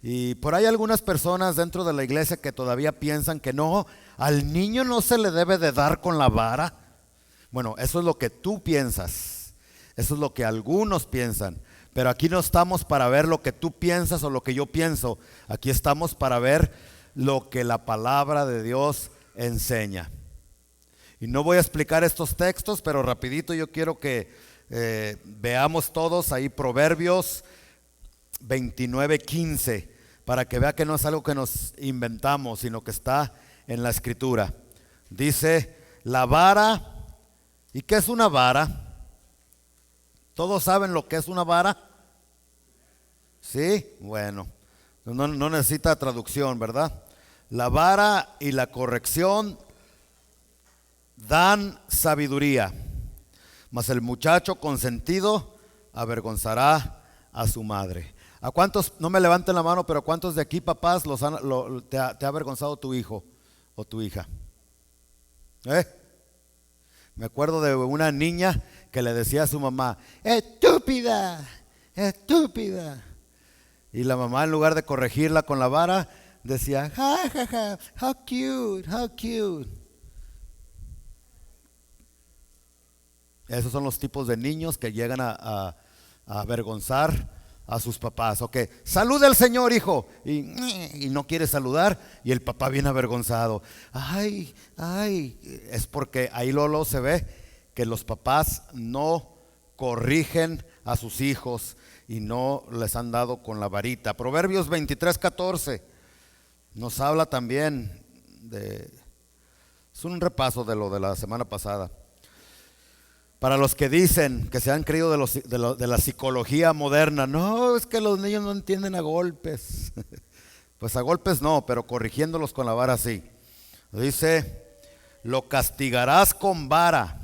Y por ahí algunas personas dentro de la iglesia que todavía piensan que no, al niño no se le debe de dar con la vara. Bueno, eso es lo que tú piensas, eso es lo que algunos piensan, pero aquí no estamos para ver lo que tú piensas o lo que yo pienso, aquí estamos para ver lo que la palabra de Dios enseña. Y no voy a explicar estos textos, pero rapidito yo quiero que veamos todos ahí Proverbios 29:15, para que vea que no es algo que nos inventamos, sino que está en la escritura. Dice, la vara. ¿Y qué es una vara? ¿Todos saben lo que es una vara? ¿Sí? Bueno, no necesita traducción, ¿verdad? La vara y la corrección dan sabiduría, mas el muchacho consentido avergonzará a su madre. ¿A cuántos, no me levanten la mano, pero a cuántos de aquí, papás, te ha avergonzado tu hijo o tu hija? Me acuerdo de una niña que le decía a su mamá, estúpida, estúpida. Y la mamá, en lugar de corregirla con la vara, decía, ja, ja, ja, how cute, how cute. Esos son los tipos de niños que llegan a avergonzar a sus papás. Ok, saluda al Señor, hijo. Y no quiere saludar, y el papá viene avergonzado. Ay, ay, es porque ahí Lolo se ve que los papás no corrigen a sus hijos y no les han dado con la varita. Proverbios 23:14 nos habla también es un repaso de lo de la semana pasada. Para los que dicen que se han creído de la psicología moderna, no, es que los niños no entienden a golpes. Pues a golpes no, pero corrigiéndolos con la vara sí. Dice, lo castigarás con vara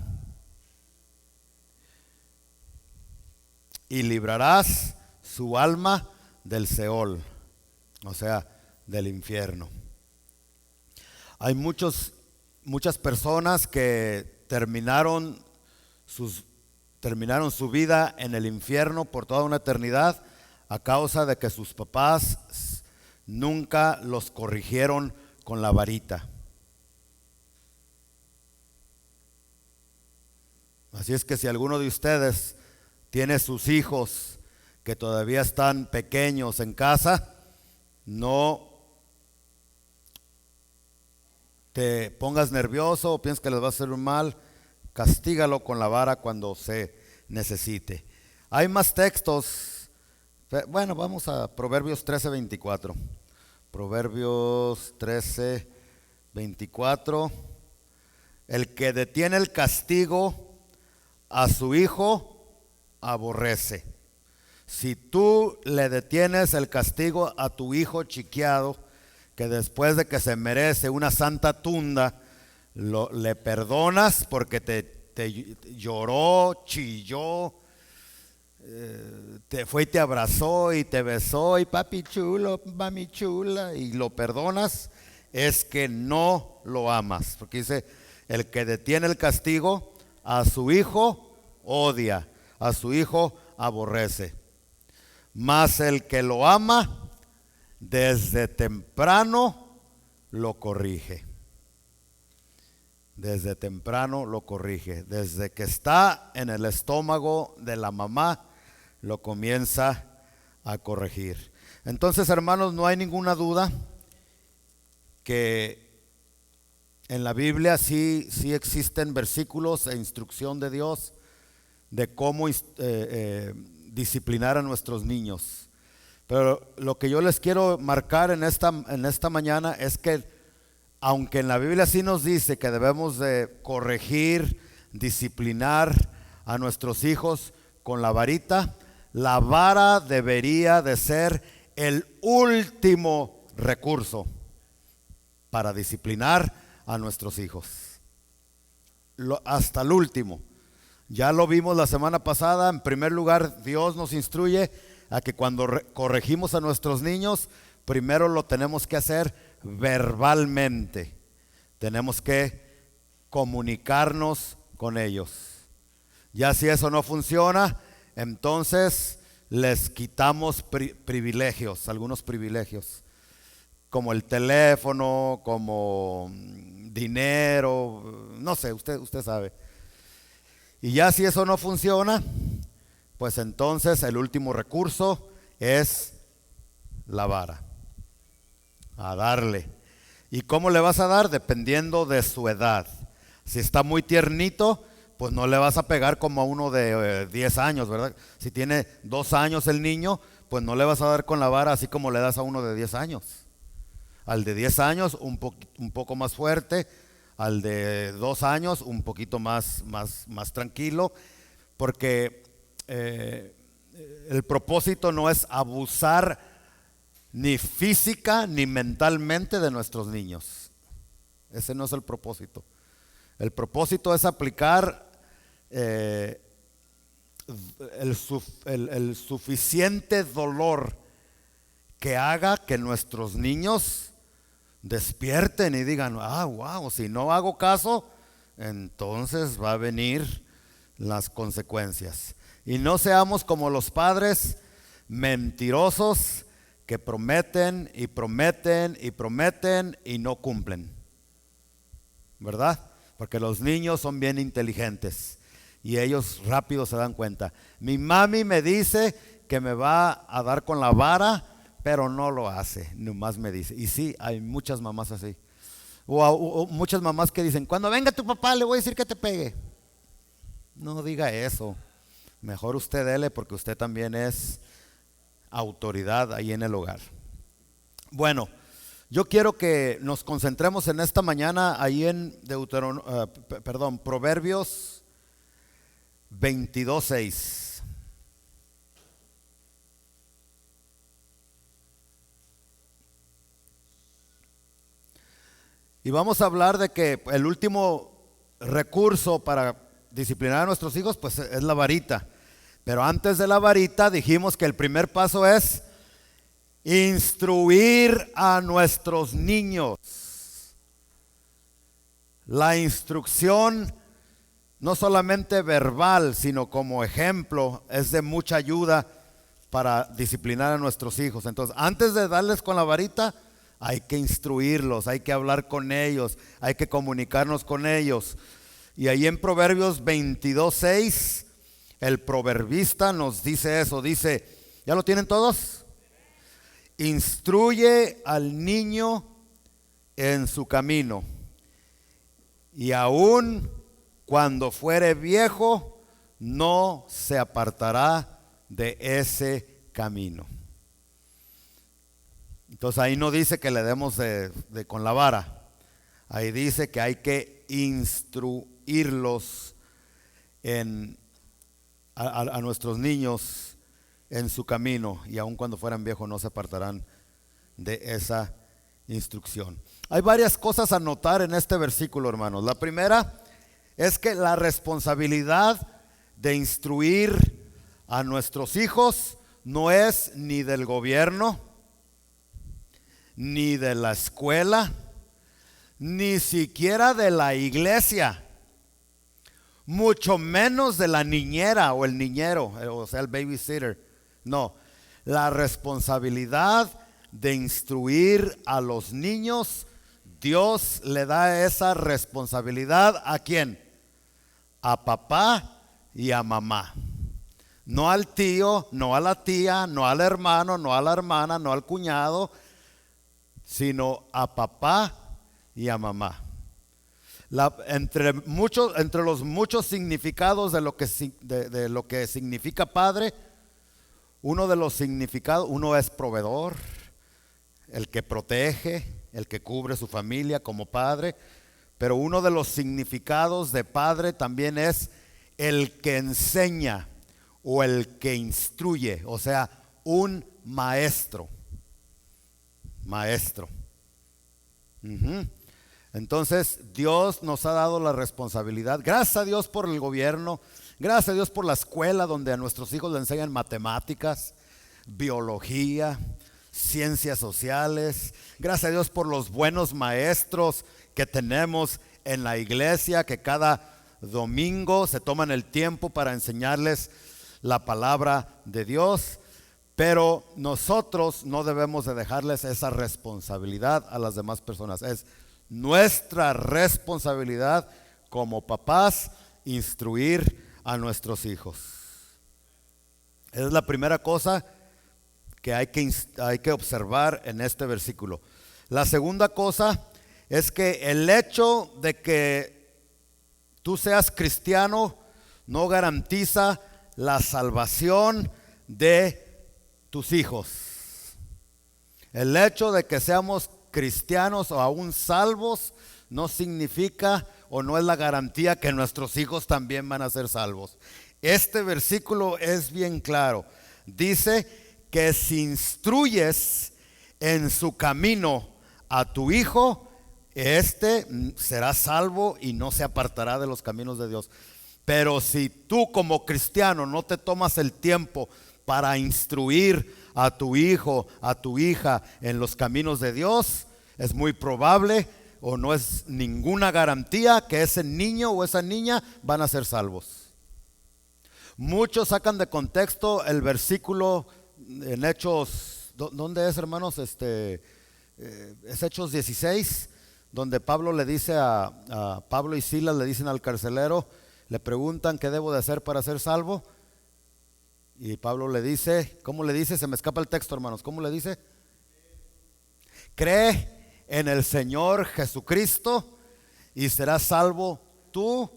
y librarás su alma del Seol, o sea, del infierno. Hay muchas personas que terminaron su vida en el infierno por toda una eternidad a causa de que sus papás nunca los corrigieron con la varita. Así es que si alguno de ustedes tiene sus hijos que todavía están pequeños en casa, no te pongas nervioso o piensas que les va a hacer un mal. Castígalo con la vara cuando se necesite. Hay más textos. Bueno, vamos a Proverbios 13:24. Proverbios 13:24. El que detiene el castigo a su hijo aborrece. Si tú le detienes el castigo a tu hijo chiqueado, que después de que se merece una santa tunda, le perdonas porque te lloró, chilló, te fue y te abrazó y te besó y papi chulo, mami chula, y lo perdonas, es que no lo amas. Porque dice, el que detiene el castigo a su hijo odia, a su hijo aborrece. Mas el que lo ama desde temprano lo corrige. Desde temprano lo corrige. Desde que está en el estómago de la mamá, lo comienza a corregir. Entonces, hermanos, no hay ninguna duda que en la Biblia sí existen versículos e instrucción de Dios de cómo disciplinar a nuestros niños. Pero lo que yo les quiero marcar en esta mañana es que aunque en la Biblia sí nos dice que debemos de corregir, disciplinar a nuestros hijos con la varita, la vara debería de ser el último recurso para disciplinar a nuestros hijos. Hasta el último. Ya lo vimos la semana pasada. En primer lugar, Dios nos instruye a que cuando corregimos a nuestros niños, primero lo tenemos que hacer verbalmente. Tenemos que comunicarnos con ellos. Ya si eso no funciona, entonces les quitamos privilegios, algunos privilegios, como el teléfono, como dinero, no sé, usted sabe. Y ya si eso no funciona, pues entonces el último recurso es la vara, a darle. ¿Y cómo le vas a dar? Dependiendo de su edad. Si está muy tiernito, pues no le vas a pegar como a uno de 10 años, ¿verdad? Si tiene 2 años el niño, pues no le vas a dar con la vara así como le das a uno de 10 años. Al de 10 años un poco más fuerte, al de 2 años un poquito más tranquilo, porque el propósito no es abusar ni física ni mentalmente de nuestros niños. Ese no es el propósito. El propósito es aplicar el suficiente dolor que haga que nuestros niños despierten y digan, wow, si no hago caso, entonces va a venir las consecuencias. Y no seamos como los padres mentirosos que prometen y prometen y prometen y no cumplen, ¿verdad? Porque los niños son bien inteligentes y ellos rápido se dan cuenta. Mi mami me dice que me va a dar con la vara, pero no lo hace, nomás me dice. Y sí, hay muchas mamás así. O muchas mamás que dicen, cuando venga tu papá le voy a decir que te pegue. No diga eso. Mejor usted dele, porque usted también es autoridad ahí en el hogar. Bueno, yo quiero que nos concentremos en esta mañana ahí en Proverbios 22:6. Y vamos a hablar de que el último recurso para disciplinar a nuestros hijos pues es la varita. Pero antes de la varita dijimos que el primer paso es instruir a nuestros niños. La instrucción no solamente verbal, sino como ejemplo, es de mucha ayuda para disciplinar a nuestros hijos. Entonces, antes de darles con la varita, hay que instruirlos, hay que hablar con ellos, hay que comunicarnos con ellos. Y ahí en Proverbios 22:6, el proverbista nos dice eso, dice, ¿ya lo tienen todos? Instruye al niño en su camino, y aun cuando fuere viejo, no se apartará de ese camino. Entonces ahí no dice que le demos con la vara. Ahí dice que hay que instruirlos a nuestros niños en su camino, y aun cuando fueran viejos no se apartarán de esa instrucción. Hay varias cosas a notar en este versículo, hermanos. La primera es que la responsabilidad de instruir a nuestros hijos no es ni del gobierno, ni de la escuela, ni siquiera de la iglesia, mucho menos de la niñera o el niñero, o sea, el babysitter. No, la responsabilidad de instruir a los niños, Dios le da esa responsabilidad ¿a quién? A papá y a mamá. No al tío, no a la tía, no al hermano, no a la hermana, no al cuñado, sino a papá y a mamá. Entre los muchos significados de lo que significa padre, uno de los significados, uno es proveedor, el que protege, el que cubre su familia como padre, pero uno de los significados de padre también es el que enseña o el que instruye, o sea, un maestro. Entonces Dios nos ha dado la responsabilidad. Gracias a Dios por el gobierno, gracias a Dios por la escuela donde a nuestros hijos le enseñan matemáticas, biología, ciencias sociales. Gracias a Dios por los buenos maestros que tenemos en la iglesia, que cada domingo se toman el tiempo para enseñarles la palabra de Dios, pero nosotros no debemos de dejarles esa responsabilidad a las demás personas. Es nuestra responsabilidad como papás instruir a nuestros hijos. Es la primera cosa que hay que observar en este versículo. La segunda cosa es que el hecho de que tú seas cristiano no garantiza la salvación de tus hijos. El hecho de que seamos cristianos o aún salvos no significa o no es la garantía que nuestros hijos también van a ser salvos. Este versículo es bien claro. Dice que si instruyes en su camino a tu hijo, este será salvo y no se apartará de los caminos de Dios. Pero si tú como cristiano no te tomas el tiempo para instruir a tu hijo, a tu hija en los caminos de Dios, es muy probable o no es ninguna garantía que ese niño o esa niña van a ser salvos. Muchos sacan de contexto el versículo en Hechos, ¿dónde es, hermanos? Es Hechos 16, donde Pablo le dice a Pablo y Silas le dicen al carcelero, le preguntan qué debo de hacer para ser salvo. Y Pablo le dice, ¿cómo le dice? Se me escapa el texto, hermanos. ¿Cómo le dice? Cree en el Señor Jesucristo y serás salvo tú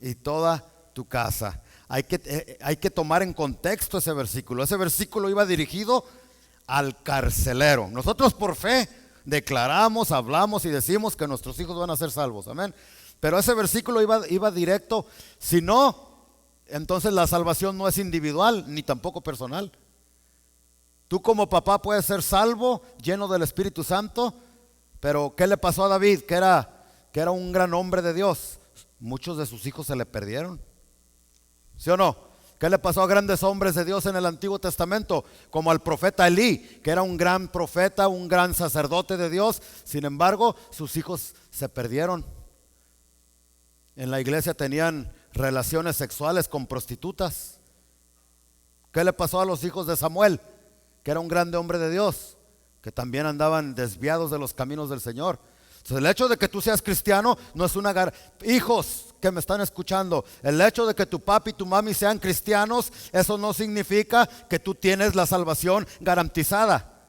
y toda tu casa. Hay que tomar en contexto ese versículo. Ese versículo iba dirigido al carcelero. Nosotros por fe declaramos, hablamos y decimos que nuestros hijos van a ser salvos. Amén. Pero ese versículo iba directo. Si no, entonces la salvación no es individual ni tampoco personal. Tú como papá puedes ser salvo, lleno del Espíritu Santo, pero ¿qué le pasó a David? Que era un gran hombre de Dios. Muchos de sus hijos se le perdieron. ¿Sí o no? ¿Qué le pasó a grandes hombres de Dios en el Antiguo Testamento? Como al profeta Elí, que era un gran profeta, un gran sacerdote de Dios. Sin embargo, sus hijos se perdieron. En la iglesia tenían relaciones sexuales con prostitutas. ¿Qué le pasó a los hijos de Samuel? Que era un grande hombre de Dios, que también andaban desviados de los caminos del Señor. Entonces, el hecho de que tú seas cristiano no es una hijos que me están escuchando, el hecho de que tu papi y tu mami sean cristianos, eso no significa que tú tienes la salvación garantizada.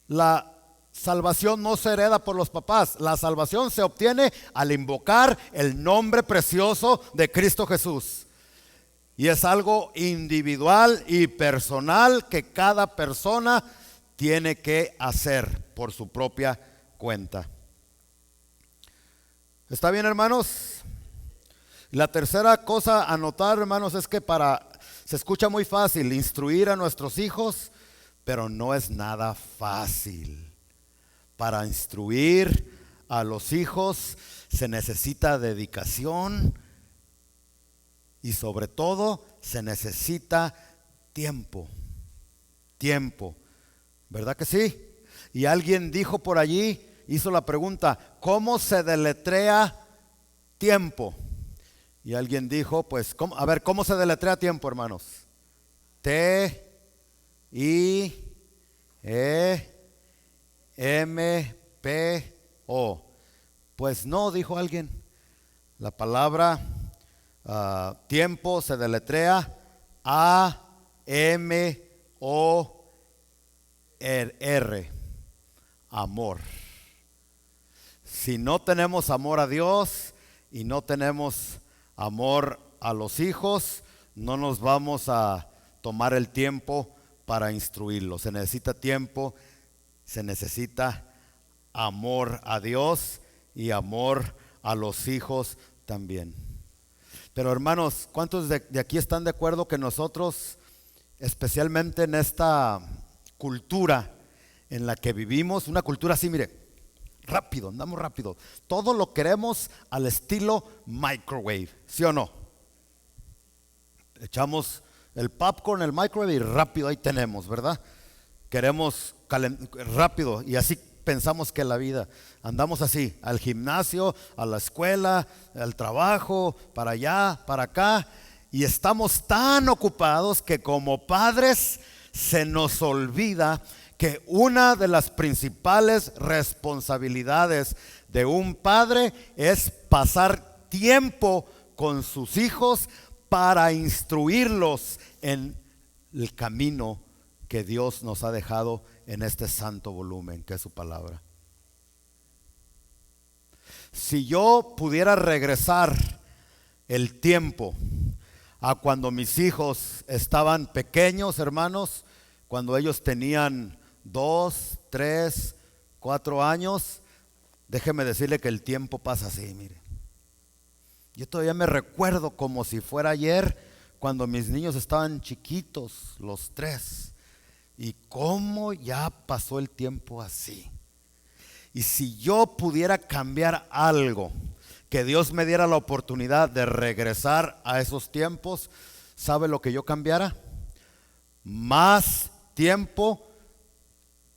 La salvación no se hereda por los papás. La salvación se obtiene al invocar el nombre precioso de Cristo Jesús. Y es algo individual y personal que cada persona tiene que hacer por su propia cuenta. ¿Está bien, hermanos? La tercera cosa a notar, hermanos, es que se escucha muy fácil instruir a nuestros hijos, pero no es nada fácil. Para instruir a los hijos se necesita dedicación y sobre todo se necesita tiempo. Tiempo, ¿verdad que sí? Y alguien dijo por allí, hizo la pregunta, ¿cómo se deletrea tiempo? Y alguien dijo, pues, a ver, ¿cómo se deletrea tiempo, hermanos? T-I-E-M-P-O. Pues no, dijo alguien. La palabra tiempo se deletrea A-M-O-R. Amor. Si no tenemos amor a Dios y no tenemos amor a los hijos, no nos vamos a tomar el tiempo para instruirlos. Se necesita tiempo, se necesita amor a Dios y amor a los hijos también. Pero hermanos, ¿cuántos de aquí están de acuerdo que nosotros, especialmente en esta cultura en la que vivimos, una cultura así, mire, rápido, andamos rápido, todo lo queremos al estilo microwave, ¿sí o no? Echamos el popcorn, el microwave y rápido ahí tenemos, ¿verdad? Queremos rápido y así pensamos que la vida, andamos así, al gimnasio, a la escuela, al trabajo, para allá, para acá, y estamos tan ocupados que como padres se nos olvida que una de las principales responsabilidades de un padre es pasar tiempo con sus hijos para instruirlos en el camino que Dios nos ha dejado en este santo volumen que es su palabra. Si yo pudiera regresar el tiempo a cuando mis hijos estaban pequeños, hermanos, cuando ellos tenían 2, 3, 4 años, déjeme decirle que el tiempo pasa así, mire. Yo todavía me recuerdo como si fuera ayer, cuando mis niños estaban chiquitos, los 3, y cómo ya pasó el tiempo así. Y si yo pudiera cambiar algo, que Dios me diera la oportunidad de regresar a esos tiempos, ¿sabe lo que yo cambiara? Más tiempo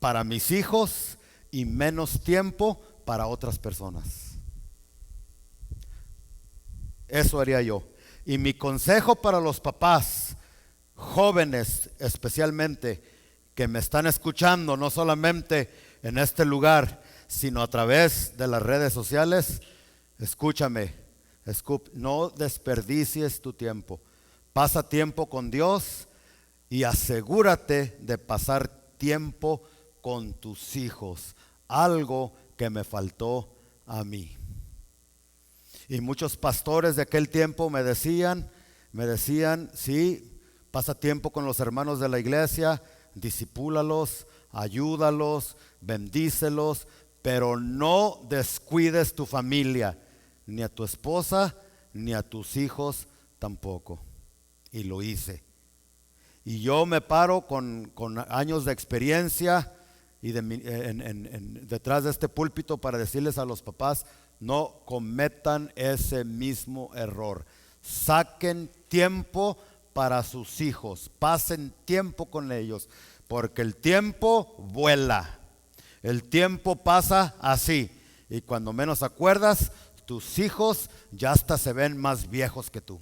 para mis hijos y menos tiempo para otras personas. Eso haría yo. Y mi consejo para los papás, jóvenes especialmente, que me están escuchando, no solamente en este lugar, sino a través de las redes sociales, escúchame, no desperdicies tu tiempo. Pasa tiempo con Dios y asegúrate de pasar tiempo con tus hijos. Algo que me faltó a mí. Y muchos pastores de aquel tiempo me decían, sí, pasa tiempo con los hermanos de la iglesia, discípulalos, ayúdalos, bendícelos, pero no descuides tu familia, ni a tu esposa, ni a tus hijos tampoco. Y lo hice. Y yo me paro con años de experiencia y detrás de este púlpito para decirles a los papás, no cometan ese mismo error. Saquen tiempo para sus hijos, pasen tiempo con ellos, porque el tiempo vuela. El tiempo pasa así, y cuando menos acuerdas, tus hijos ya hasta se ven más viejos que tú.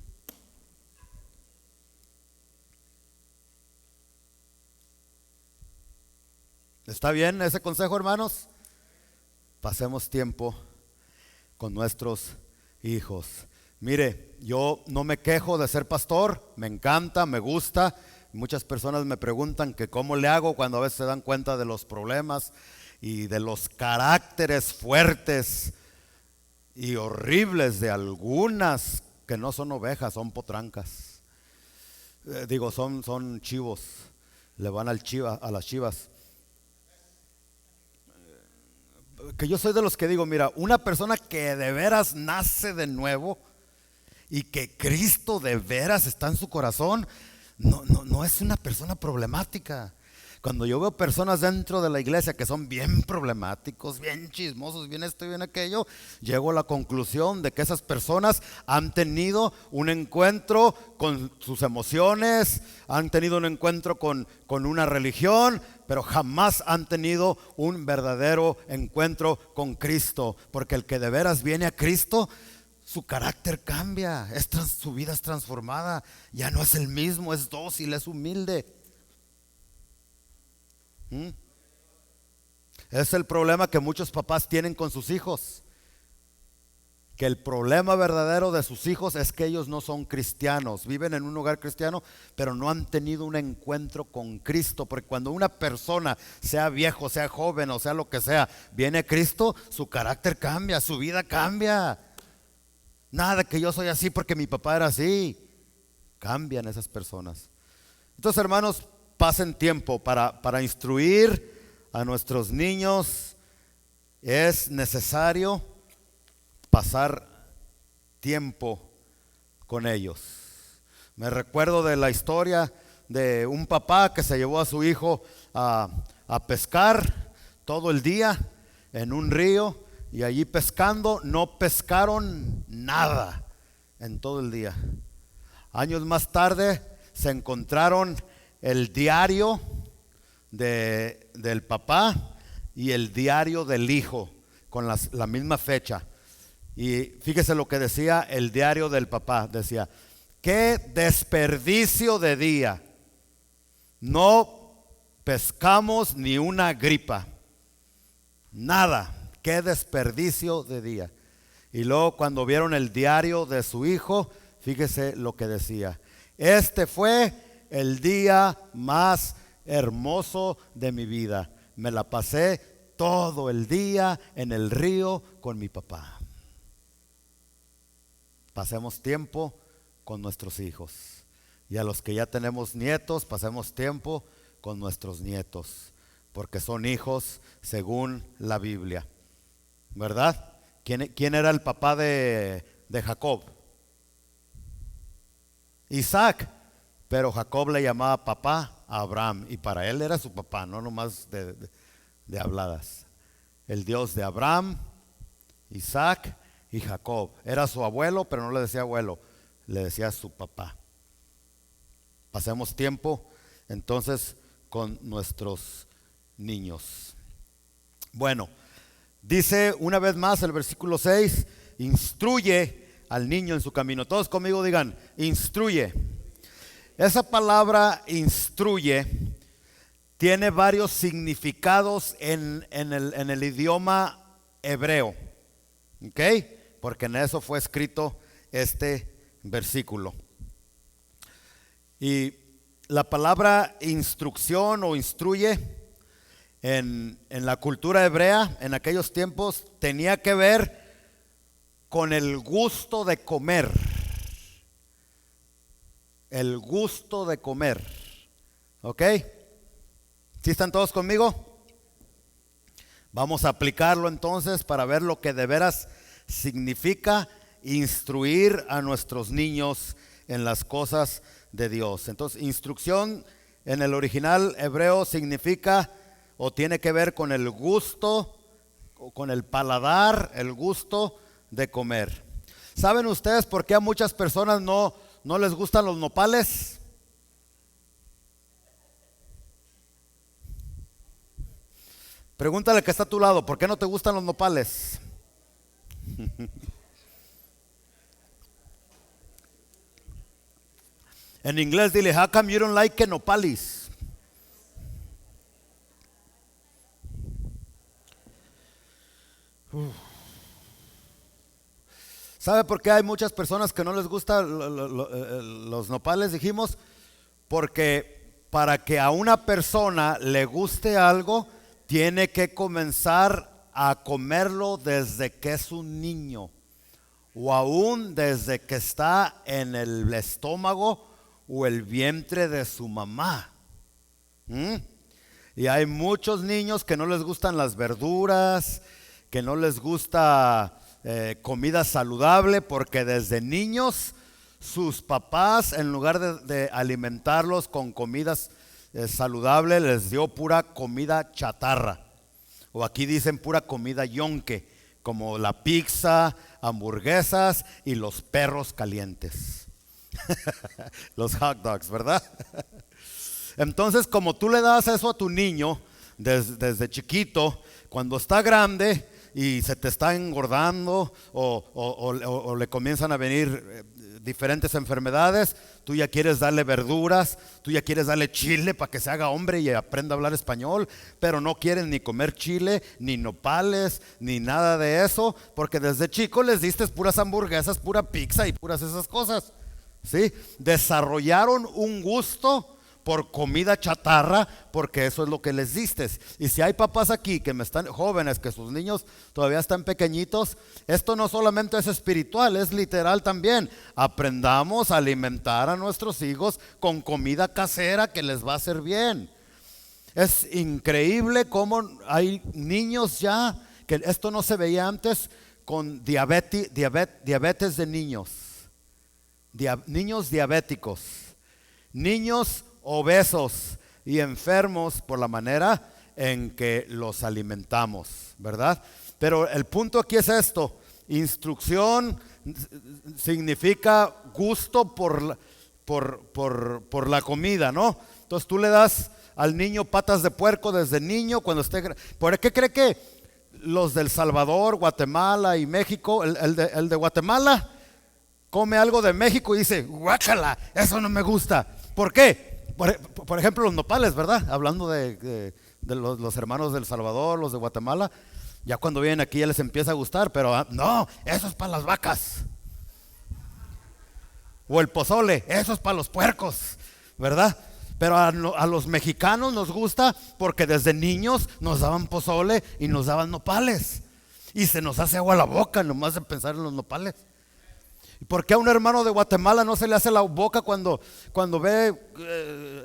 ¿Está bien ese consejo, hermanos? Pasemos tiempo con nuestros hijos. Mire, yo no me quejo de ser pastor, me encanta, me gusta. Muchas personas me preguntan que cómo le hago cuando a veces se dan cuenta de los problemas y de los caracteres fuertes y horribles de algunas que no son ovejas, son potrancas. Son chivos, le van a las chivas. Que yo soy de los que digo, mira, una persona que de veras nace de nuevo y que Cristo de veras está en su corazón, no es una persona problemática. Cuando yo veo personas dentro de la iglesia que son bien problemáticos, bien chismosos, bien esto y bien aquello, llego a la conclusión de que esas personas han tenido un encuentro con sus emociones, han tenido un encuentro con una religión, pero jamás han tenido un verdadero encuentro con Cristo. Porque el que de veras viene a Cristo, su carácter cambia, su vida es transformada, ya no es el mismo, es dócil, es humilde. Es el problema que muchos papás tienen con sus hijos, que el problema verdadero de sus hijos es que ellos no son cristianos, viven en un hogar cristiano, pero no han tenido un encuentro con Cristo. Porque cuando una persona, sea viejo, sea joven o sea lo que sea, viene a Cristo, su carácter cambia, su vida cambia. Nada que yo soy así porque mi papá era así. Cambian esas personas. Entonces, hermanos, pasen tiempo para instruir a nuestros niños. Es necesario pasar tiempo con ellos. Me recuerdo de la historia de un papá que se llevó a su hijo a pescar todo el día en un río, y allí pescando no pescaron nada en todo el día. Años más tarde se encontraron el diario del papá y el diario del hijo con la misma fecha. Y fíjese lo que decía el diario del papá. Decía: Qué desperdicio de día. No pescamos ni una gripa. Nada. Qué desperdicio de día. Y luego cuando vieron el diario de su hijo, fíjese lo que decía. Este fue el día más hermoso de mi vida. Me la pasé todo el día en el río con mi papá. Pasemos tiempo con nuestros hijos. Y a los que ya tenemos nietos, pasemos tiempo con nuestros nietos, porque son hijos según la Biblia, ¿verdad? ¿Quién era el papá de Jacob? Isaac, pero Jacob le llamaba papá a Abraham, y para él era su papá, no nomás de habladas. El Dios de Abraham, Isaac y Jacob. Era su abuelo, pero no le decía abuelo, le decía su papá. Pasemos tiempo entonces con nuestros niños. Bueno, dice una vez más el versículo 6, instruye al niño en su camino. Todos conmigo digan, instruye. Esa palabra instruye tiene varios significados en el idioma hebreo, ¿ok? Porque en eso fue escrito este versículo. Y la palabra instrucción o instruye en la cultura hebrea en aquellos tiempos tenía que ver con el gusto de comer. El gusto de comer. ¿Ok? ¿Sí están todos conmigo? Vamos a aplicarlo entonces para ver lo que de veras significa instruir a nuestros niños en las cosas de Dios. Entonces, instrucción en el original hebreo significa o tiene que ver con el gusto, o con el paladar, el gusto de comer. ¿Saben ustedes por qué a muchas personas no les gustan los nopales? Pregúntale que está a tu lado, ¿por qué no te gustan los nopales? En inglés dile, how come you don't like nopales? ¿Sabe por qué hay muchas personas que no les gustan los nopales? Dijimos, porque para que a una persona le guste algo, tiene que comenzar a comerlo desde que es un niño, o aún desde que está en el estómago o el vientre de su mamá. Y hay muchos niños que no les gustan las verduras, que no les gusta comida saludable, porque desde niños sus papás, en lugar de alimentarlos con comidas saludables, les dio pura comida chatarra, o aquí dicen pura comida yonque, como la pizza, hamburguesas y los perros calientes. Los hot dogs, ¿verdad? Entonces, como tú le das eso a tu niño desde chiquito, cuando está grande y se te está engordando o le comienzan a venir diferentes enfermedades, tú ya quieres darle verduras, tú ya quieres darle chile para que se haga hombre y aprenda a hablar español, pero no quieren ni comer chile, ni nopales, ni nada de eso, porque desde chico les diste puras hamburguesas, pura pizza y puras esas cosas. ¿Sí? Desarrollaron un gusto por comida chatarra, porque eso es lo que les diste. Y si hay papás aquí que me están jóvenes, que sus niños todavía están pequeñitos, esto no solamente es espiritual, es literal también. Aprendamos a alimentar a nuestros hijos con comida casera que les va a hacer bien. Es increíble cómo hay niños ya, que esto no se veía antes, con diabetes de niños. Niños diabéticos, niños obesos y enfermos por la manera en que los alimentamos, ¿verdad? Pero el punto aquí es esto: instrucción significa gusto por la comida, ¿no? Entonces tú le das al niño patas de puerco desde niño cuando esté. ¿Por qué cree que los del Salvador, Guatemala y México, el de Guatemala come algo de México y dice, guácala, eso no me gusta. ¿Por qué? Por ejemplo, los nopales, ¿verdad? Hablando de los hermanos del Salvador, los de Guatemala, ya cuando vienen aquí ya les empieza a gustar, pero no, eso es para las vacas. O el pozole, eso es para los puercos, ¿verdad? Pero a los mexicanos nos gusta porque desde niños nos daban pozole y nos daban nopales. Y se nos hace agua la boca nomás de pensar en los nopales. ¿Y por qué a un hermano de Guatemala no se le hace la boca cuando ve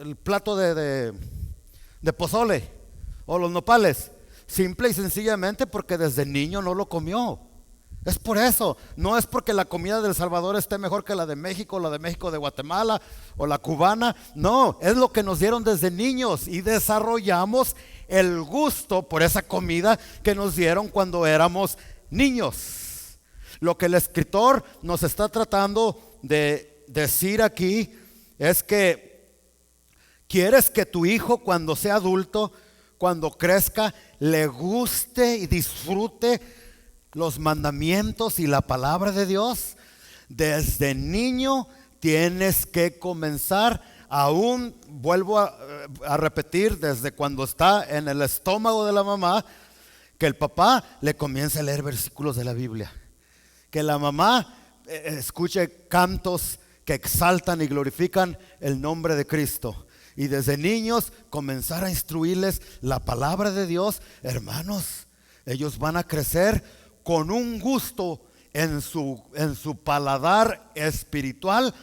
el plato de pozole o los nopales? Simple y sencillamente porque desde niño no lo comió. Es por eso, no es porque la comida del Salvador esté mejor que la de México, la de México de Guatemala o la cubana. No, es lo que nos dieron desde niños y desarrollamos el gusto por esa comida que nos dieron cuando éramos niños. Lo que el escritor nos está tratando de decir aquí es que quieres que tu hijo cuando sea adulto, cuando crezca, le guste y disfrute los mandamientos y la palabra de Dios. Desde niño tienes que comenzar, aún vuelvo a repetir, desde cuando está en el estómago de la mamá, que el papá le comience a leer versículos de la Biblia, que la mamá escuche cantos que exaltan y glorifican el nombre de Cristo. Y desde niños comenzar a instruirles la palabra de Dios. Hermanos, ellos van a crecer con un gusto en su paladar espiritual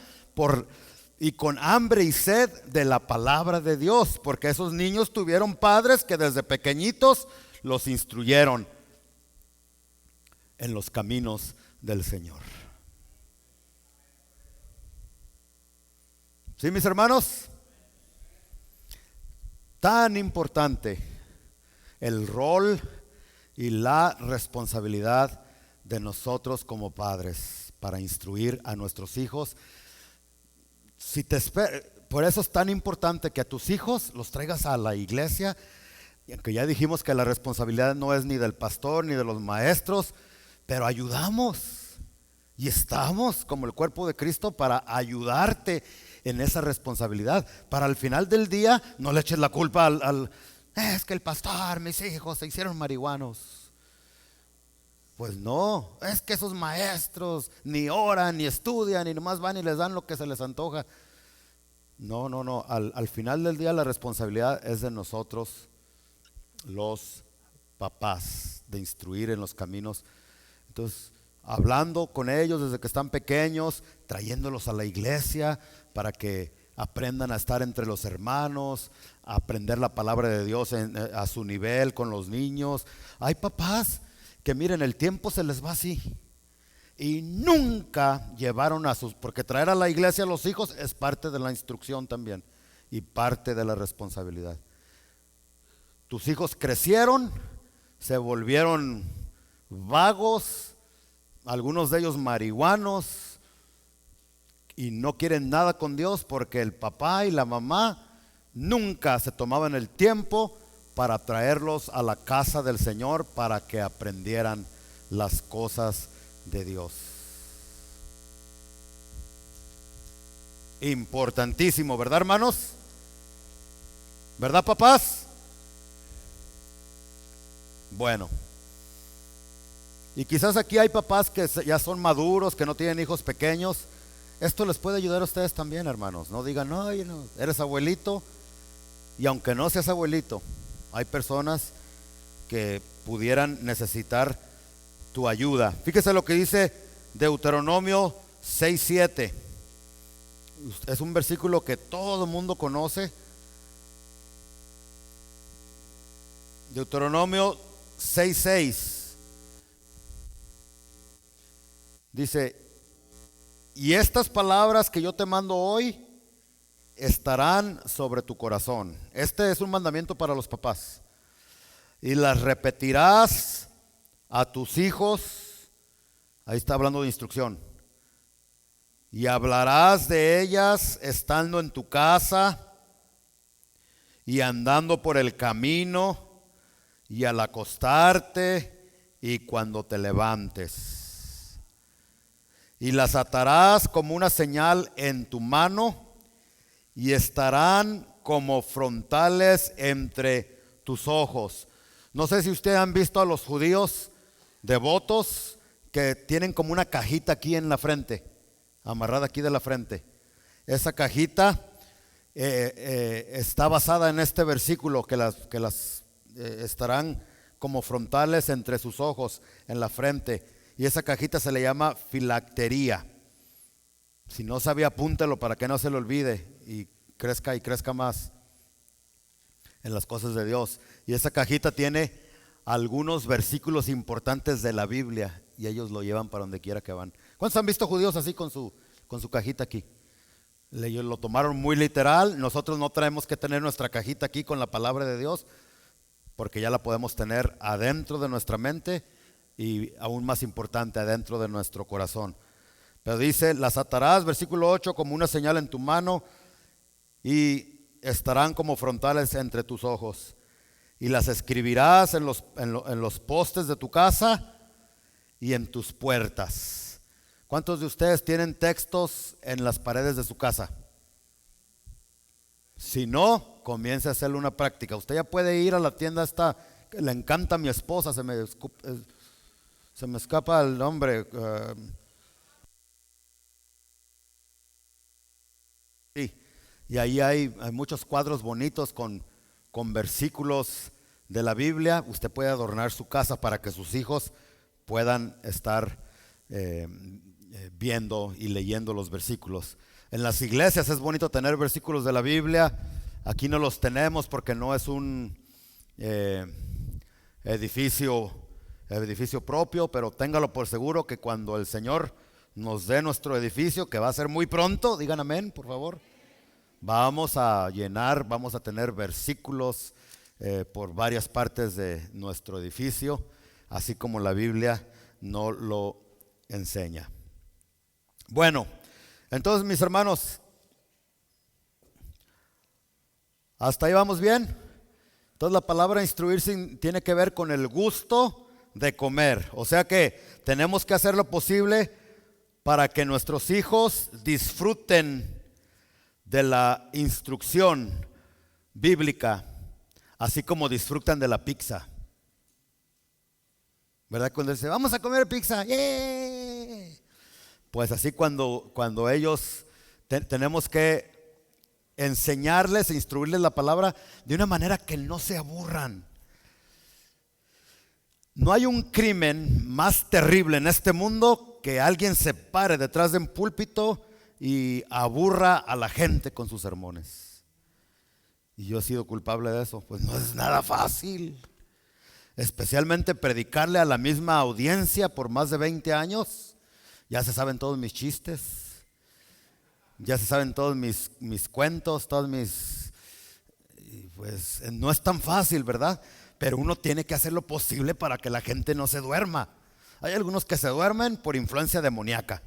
y con hambre y sed de la palabra de Dios, porque esos niños tuvieron padres que desde pequeñitos los instruyeron en los caminos del Señor. ¿Sí, mis hermanos? Tan importante el rol y la responsabilidad de nosotros como padres para instruir a nuestros hijos. Por eso es tan importante que a tus hijos los traigas a la iglesia, y aunque ya dijimos que la responsabilidad no es ni del pastor ni de los maestros, pero ayudamos y estamos como el cuerpo de Cristo para ayudarte en esa responsabilidad, para al final del día no le eches la culpa es que el pastor, mis hijos se hicieron marihuanos. Pues no, es que esos maestros ni oran, ni estudian, y nomás van y les dan lo que se les antoja. No, al final del día la responsabilidad es de nosotros, los papás, de instruir en los caminos. Entonces, hablando con ellos desde que están pequeños, trayéndolos a la iglesia para que aprendan a estar entre los hermanos, a aprender la palabra de Dios a su nivel con los niños. Hay papás que miren, el tiempo se les va así y nunca llevaron porque traer a la iglesia a los hijos es parte de la instrucción también y parte de la responsabilidad. Tus hijos crecieron, se volvieron vagos, algunos de ellos marihuanos, y no quieren nada con Dios porque el papá y la mamá nunca se tomaban el tiempo para traerlos a la casa del Señor para que aprendieran las cosas de Dios. Importantísimo, ¿verdad, hermanos? ¿Verdad, papás? Bueno, y quizás aquí hay papás que ya son maduros, que no tienen hijos pequeños. Esto les puede ayudar a ustedes también, hermanos. No digan, no, eres abuelito. Y aunque no seas abuelito, hay personas que pudieran necesitar tu ayuda. Fíjese lo que dice Deuteronomio 6:7. Es un versículo que todo el mundo conoce. Deuteronomio 6:6 dice: y estas palabras que yo te mando hoy estarán sobre tu corazón. Este es un mandamiento para los papás. Y las repetirás a tus hijos. Ahí está hablando de instrucción. Y hablarás de ellas estando en tu casa y andando por el camino y al acostarte y cuando te levantes. y las atarás como una señal en tu mano y estarán como frontales entre tus ojos. No sé si ustedes han visto a los judíos devotos que tienen como una cajita aquí en la frente, amarrada aquí de la frente. Esa cajita está basada en este versículo que las estarán como frontales entre sus ojos en la frente, y esa cajita se le llama filactería. Si no sabe, apúntelo para que no se le olvide y crezca más en las cosas de Dios. Y esa cajita tiene algunos versículos importantes de la Biblia y ellos lo llevan para donde quiera que van. ¿Cuántos han visto judíos así con su cajita aquí? Ellos lo tomaron muy literal. Nosotros no tenemos que tener nuestra cajita aquí con la palabra de Dios, porque ya la podemos tener adentro de nuestra mente y aún más importante, adentro de nuestro corazón. Pero dice, las atarás, versículo 8, como una señal en tu mano y estarán como frontales entre tus ojos. Y las escribirás en los postes de tu casa y en tus puertas. ¿Cuántos de ustedes tienen textos en las paredes de su casa? Si no, comience a hacerle una práctica. Usted ya puede ir a la tienda esta, que le encanta a mi esposa, se me escapa el nombre. Sí, y ahí hay muchos cuadros bonitos con versículos de la Biblia. Usted puede adornar su casa para que sus hijos puedan estar viendo y leyendo los versículos. En las iglesias es bonito tener versículos de la Biblia. Aquí no los tenemos porque no es un edificio propio, pero téngalo por seguro que cuando el Señor nos dé nuestro edificio, que va a ser muy pronto, digan amén, por favor, vamos a tener versículos por varias partes de nuestro edificio, así como la Biblia nos lo enseña. Bueno, entonces mis hermanos, ¿hasta ahí vamos bien? Entonces la palabra instruirse tiene que ver con el gusto de comer. O sea que tenemos que hacer lo posible para que nuestros hijos disfruten de la instrucción bíblica, así como disfrutan de la pizza. ¿Verdad? Cuando dice, vamos a comer pizza, ¡yeah! Pues así cuando ellos tenemos que enseñarles, instruirles la palabra de una manera que no se aburran. No hay un crimen más terrible en este mundo que alguien se pare detrás de un púlpito y aburra a la gente con sus sermones. Y yo he sido culpable de eso. Pues no es nada fácil, especialmente predicarle a la misma audiencia por más de 20 años. Ya se saben todos mis chistes, ya se saben todos mis cuentos, pues no es tan fácil, ¿verdad? Pero uno tiene que hacer lo posible para que la gente no se duerma. Hay algunos que se duermen por influencia demoníaca.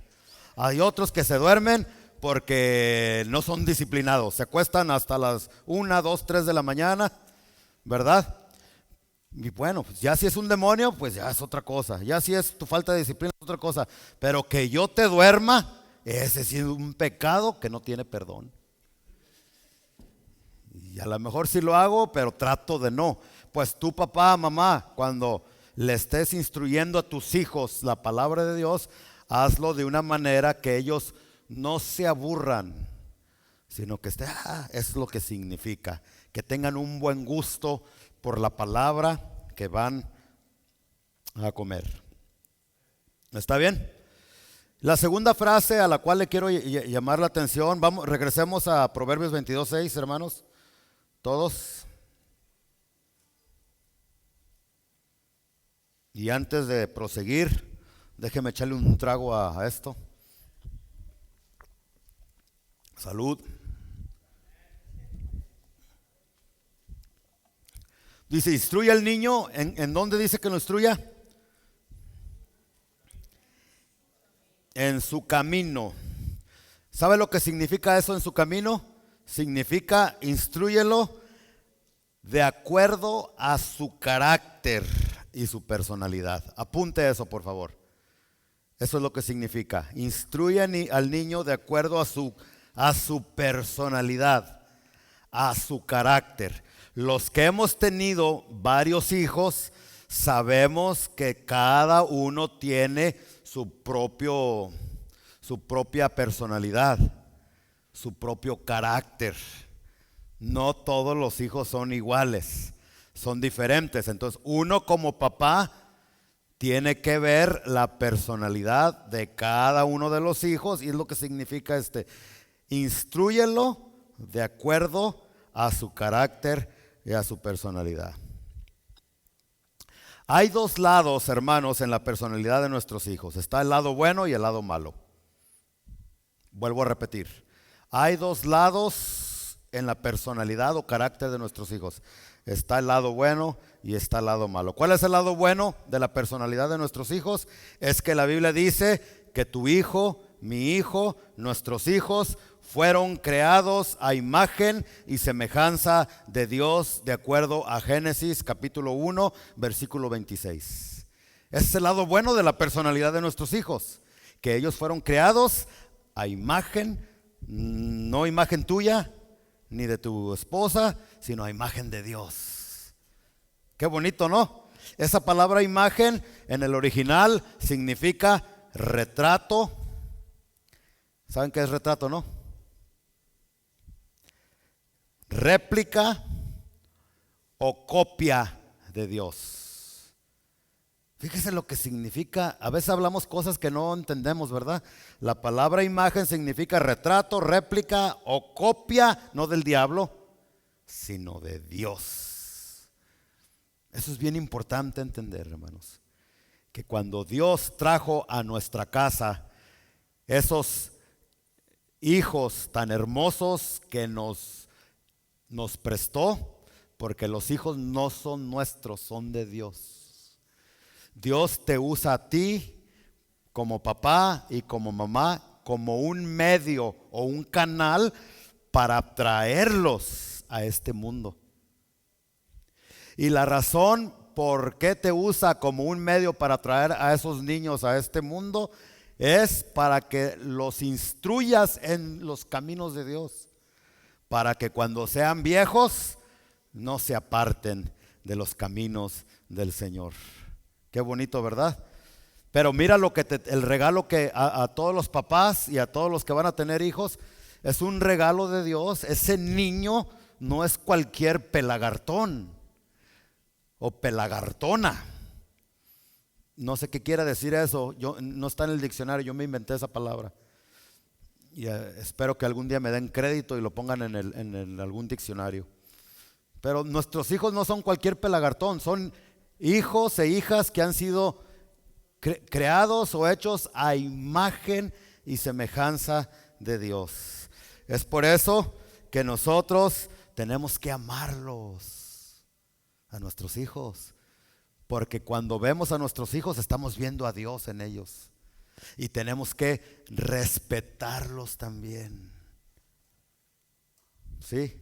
Hay otros que se duermen porque no son disciplinados. Se acuestan hasta las 1, 2, 3 de la mañana, ¿verdad? Y bueno, pues ya si es un demonio, pues ya es otra cosa. Ya si es tu falta de disciplina, es otra cosa. Pero que yo te duerma, ese sí es un pecado que no tiene perdón. Y a lo mejor sí lo hago, pero trato de no. Pues tú, papá, mamá, cuando le estés instruyendo a tus hijos la palabra de Dios, hazlo de una manera que ellos no se aburran, sino que es lo que significa, que tengan un buen gusto por la palabra que van a comer. ¿Está bien? La segunda frase a la cual le quiero llamar la atención, regresemos a Proverbios 22:6, hermanos, todos. Y antes de proseguir, déjeme echarle un trago a esto. Salud. Dice, instruye al niño. ¿En dónde dice que lo instruya? En su camino. ¿Sabe lo que significa eso, en su camino? Significa instrúyelo de acuerdo a su carácter y su personalidad. Apunte eso, por favor. Eso es lo que significa. Instruye al niño de acuerdo a su personalidad, a su carácter. Los que hemos tenido varios hijos sabemos que cada uno tiene su propia personalidad, su propio carácter. No todos los hijos son iguales, son diferentes. Entonces, uno como papá tiene que ver la personalidad de cada uno de los hijos, y es lo que significa instrúyelo de acuerdo a su carácter y a su personalidad. Hay dos lados, hermanos, en la personalidad de nuestros hijos. Está el lado bueno y el lado malo. Vuelvo a repetir. Hay dos lados en la personalidad o carácter de nuestros hijos. Está el lado bueno y está el lado malo. ¿Cuál es el lado bueno de la personalidad de nuestros hijos? Es que la Biblia dice que tu hijo, mi hijo, nuestros hijos fueron creados a imagen y semejanza de Dios, de acuerdo a Génesis capítulo 1, versículo 26. Ese es el lado bueno de la personalidad de nuestros hijos, que ellos fueron creados a imagen, no imagen tuya ni de tu esposa, sino a imagen de Dios. Qué bonito, ¿no? Esa palabra imagen en el original significa retrato. ¿Saben qué es retrato, no? Réplica o copia de Dios. Fíjese lo que significa. A veces hablamos cosas que no entendemos, ¿verdad? La palabra imagen significa retrato, réplica o copia, no del diablo, sino de Dios. Eso es bien importante entender, hermanos. Que cuando Dios trajo a nuestra casa esos hijos tan hermosos que nos prestó, porque los hijos no son nuestros, son de Dios. Dios te usa a ti como papá y como mamá como un medio o un canal para traerlos a este mundo. Y la razón por qué te usa como un medio para traer a esos niños a este mundo es para que los instruyas en los caminos de Dios, para que cuando sean viejos no se aparten de los caminos del Señor. Qué bonito, ¿verdad? Pero mira el regalo que a todos los papás y a todos los que van a tener hijos, es un regalo de Dios. Ese niño no es cualquier pelagartón o pelagartona. No sé qué quiere decir eso. No está en el diccionario, yo me inventé esa palabra. Y espero que algún día me den crédito y lo pongan en algún diccionario. Pero nuestros hijos no son cualquier pelagartón, son hijos e hijas que han sido creados o hechos a imagen y semejanza de Dios. Es por eso que nosotros tenemos que amarlos, a nuestros hijos, porque cuando vemos a nuestros hijos estamos viendo a Dios en ellos. Y tenemos que respetarlos también. ¿Sí?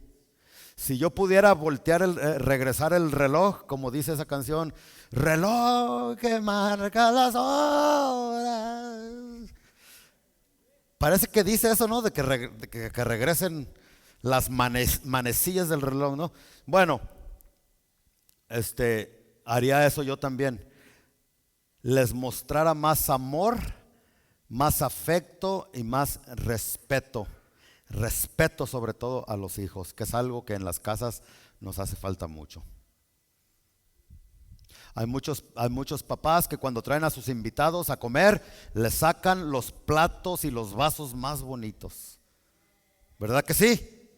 Si yo pudiera regresar el reloj, como dice esa canción, reloj que marca las horas. Parece que dice eso, ¿no? De que regresen las manecillas del reloj, ¿no? Bueno, haría eso yo también. Les mostrara más amor, más afecto y más respeto. Respeto sobre todo a los hijos, que es algo que en las casas nos hace falta mucho. Hay muchos papás que cuando traen a sus invitados a comer, les sacan los platos y los vasos más bonitos. ¿Verdad que sí?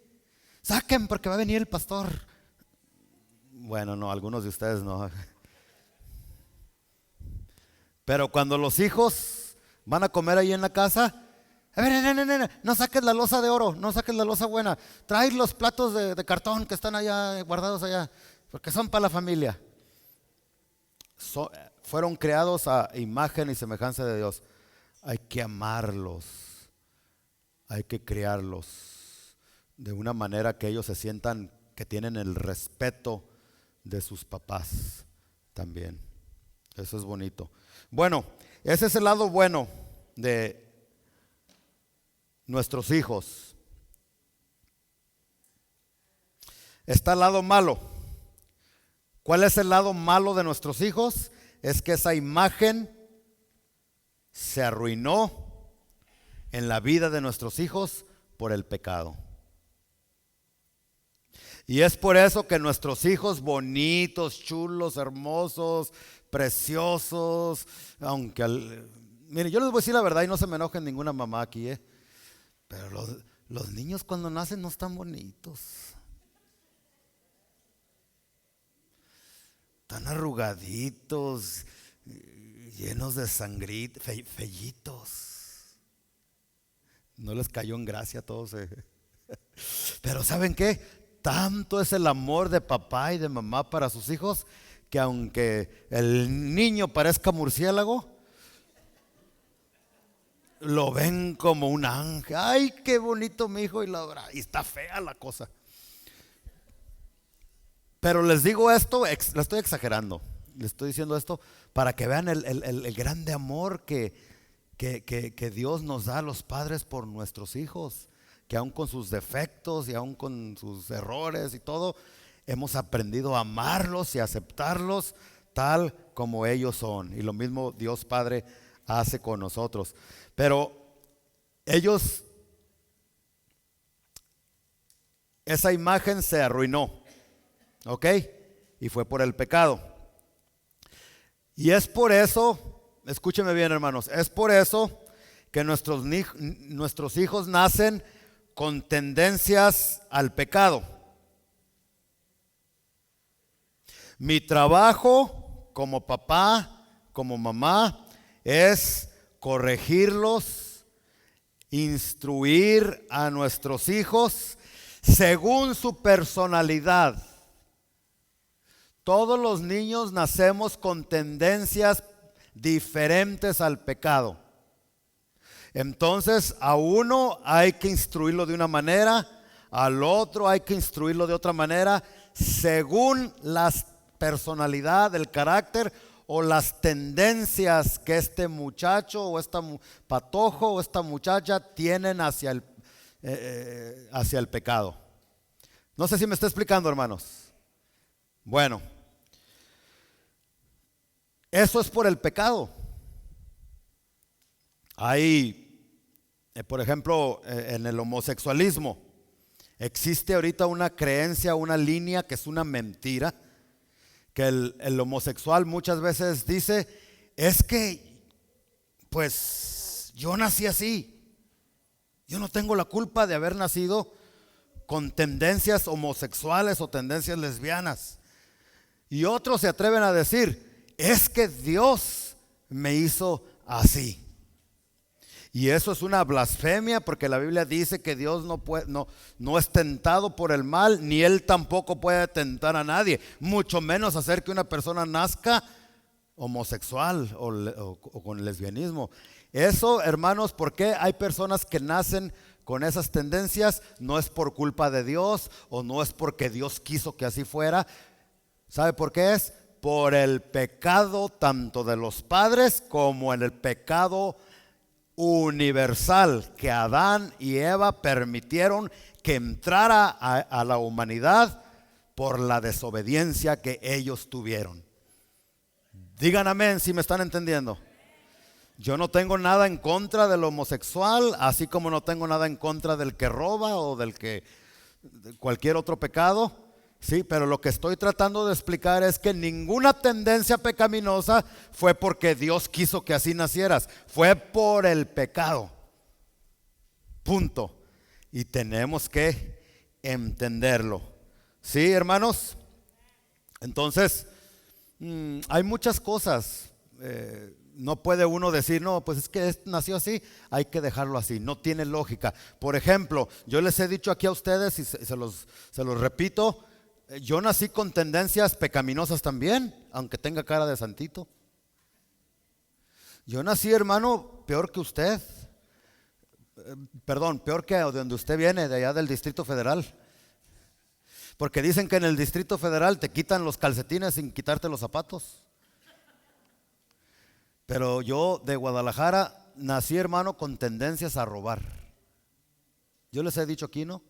Saquen porque va a venir el pastor. Bueno, no, algunos de ustedes no. Pero cuando los hijos van a comer ahí en la casa, a ver, no saques la loza de oro, no saques la loza buena. Trae los platos de cartón que están allá, guardados allá, porque son para la familia. Fueron creados a imagen y semejanza de Dios. Hay que amarlos, hay que criarlos de una manera que ellos se sientan que tienen el respeto de sus papás también. Eso es bonito. Bueno, ese es el lado bueno de nuestros hijos. Está el lado malo. ¿Cuál es el lado malo de nuestros hijos? Es que esa imagen se arruinó en la vida de nuestros hijos por el pecado. Y es por eso que nuestros hijos bonitos, chulos, hermosos, preciosos, aunque miren, yo les voy a decir la verdad y no se me enojen ninguna mamá aquí, pero los niños cuando nacen no están bonitos. Están arrugaditos, llenos de sangrita, fellitos. No les cayó en gracia a todos. Pero ¿saben qué? Tanto es el amor de papá y de mamá para sus hijos que aunque el niño parezca murciélago, lo ven como un ángel. Ay, qué bonito mi hijo, y está fea la cosa. Pero les digo esto, la estoy exagerando. Les estoy diciendo esto para que vean el grande amor que Dios nos da a los padres por nuestros hijos. Que aun con sus defectos y aun con sus errores y todo, hemos aprendido a amarlos y aceptarlos tal como ellos son. Y lo mismo Dios Padre hace con nosotros. Pero ellos, esa imagen se arruinó, ¿ok? Y fue por el pecado. Y es por eso, escúcheme bien hermanos, es por eso que nuestros hijos nacen con tendencias al pecado. Mi trabajo como papá, como mamá, es corregirlos, instruir a nuestros hijos según su personalidad. Todos los niños nacemos con tendencias diferentes al pecado. Entonces a uno hay que instruirlo de una manera, al otro hay que instruirlo de otra manera, según la personalidad, el carácter o las tendencias que este muchacho o este patojo o esta muchacha tienen hacia el pecado. No sé si me está explicando, hermanos. Bueno, eso es por el pecado. Hay por ejemplo, en el homosexualismo, existe ahorita una creencia, una línea que es una mentira, que el homosexual muchas veces dice, es que, pues, yo nací así, yo no tengo la culpa de haber nacido con tendencias homosexuales o tendencias lesbianas. Y otros se atreven a decir, es que Dios me hizo así. Y eso es una blasfemia porque la Biblia dice que Dios no es tentado por el mal, ni Él tampoco puede tentar a nadie, mucho menos hacer que una persona nazca homosexual o con lesbianismo. Eso, hermanos, ¿por qué hay personas que nacen con esas tendencias? No es por culpa de Dios o no es porque Dios quiso que así fuera. ¿Sabe por qué es? Por el pecado tanto de los padres como en el pecado universal que Adán y Eva permitieron que entrara a la humanidad por la desobediencia que ellos tuvieron. Digan amén si me están entendiendo. Yo no tengo nada en contra del homosexual, así como no tengo nada en contra del que roba o de cualquier otro pecado. Sí, pero lo que estoy tratando de explicar es que ninguna tendencia pecaminosa fue porque Dios quiso que así nacieras, fue por el pecado. Punto. Y tenemos que entenderlo. ¿Sí, hermanos? Entonces, hay muchas cosas. No puede uno decir, no, pues es que nació así, hay que dejarlo así. No tiene lógica. Por ejemplo, yo les he dicho aquí a ustedes y se los repito. Yo nací con tendencias pecaminosas también, aunque tenga cara de santito. Yo nací, hermano, peor que usted. Perdón, peor que de donde usted viene, de allá del Distrito Federal. Porque dicen que en el Distrito Federal te quitan los calcetines sin quitarte los zapatos. Pero yo de Guadalajara nací, hermano, con tendencias a robar. Yo les he dicho aquí, ¿no?